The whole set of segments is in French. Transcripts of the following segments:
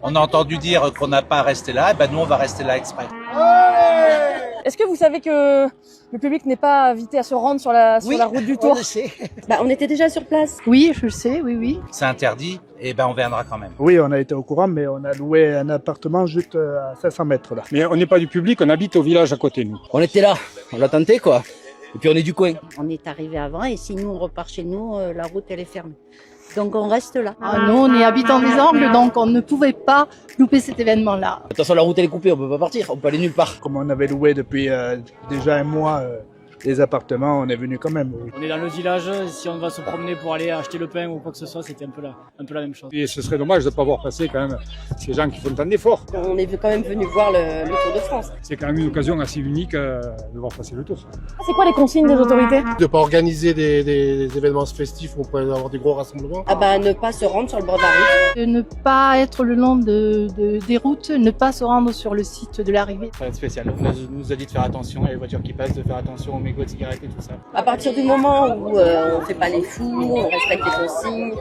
On a entendu dire qu'on n'a pas à rester là, et ben nous on va rester là exprès. Est-ce que vous savez que le public n'est pas invité à se rendre sur la route du Tour? On le sait. On était déjà sur place. Oui, je le sais, oui. C'est interdit, et ben on viendra quand même. Oui, on a été au courant, mais on a loué un appartement juste à 500 mètres là. Mais on n'est pas du public, on habite au village à côté, nous. On était là, on l'a tenté quoi. Et puis on est du coin. On est arrivé avant et si nous on repart chez nous, la route elle est fermée. Donc on reste là. Nous, on est habitants des Angles, donc on ne pouvait pas louper cet événement-là. De toute façon la route elle est coupée, on peut pas partir, on peut aller nulle part. Comme on avait loué depuis déjà un mois les appartements, on est venu quand même. Oui. On est dans le village, si on va se promener pour aller acheter le pain ou quoi que ce soit, c'était un peu la même chose. Et ce serait dommage de ne pas voir passer quand même ces gens qui font tant d'efforts. On est quand même venu voir le Tour de France. C'est quand même une occasion assez unique de voir passer le Tour. C'est quoi les consignes des autorités? De pas organiser des événements festifs où on peut avoir des gros rassemblements. Ne pas se rendre sur le bord de la route. De ne pas être le long des routes, ne pas se rendre sur le site de l'arrivée. Ça va être spécial. On nous a dit de faire attention à les voitures qui passent, de faire attention aux mégots de cigarettes et tout ça. À partir du moment où on fait pas les fous, on respecte les consignes,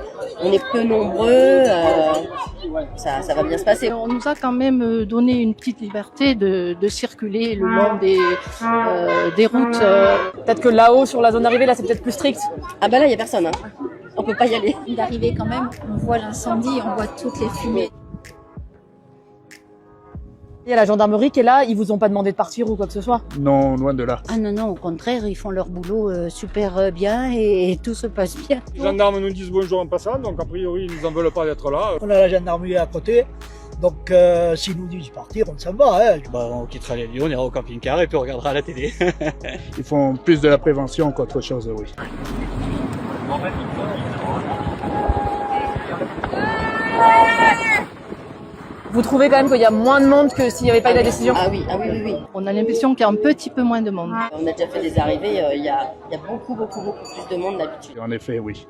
on est peu nombreux, ça va bien se passer. On nous a quand même donné une petite liberté de circuler le long des routes. Peut-être que là-haut, sur la zone d'arrivée, là, c'est peut-être plus strict. Là il y a personne, hein. On peut pas y aller. D'arriver quand même, on voit l'incendie, on voit toutes les fumées. Il y a la gendarmerie qui est là, ils vous ont pas demandé de partir ou quoi que ce soit? Non, loin de là. Ah non, au contraire, ils font leur boulot super bien et tout se passe bien. Les gendarmes nous disent bonjour en passant, donc a priori ils nous en veulent pas d'être là. On a la gendarmerie à côté, donc s'ils nous disent partir, on s'en va. Hein. On quittera les lieux, on ira au camping-car et puis on regardera la télé. Ils font plus de la prévention qu'autre chose, oui. Vous trouvez quand même qu'il y a moins de monde que s'il n'y avait pas eu la décision? Oui. On a l'impression qu'il y a un petit peu moins de monde. On a déjà fait des arrivées, il y a beaucoup plus de monde d'habitude. En effet, oui.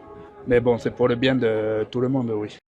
Mais bon, c'est pour le bien de tout le monde, oui.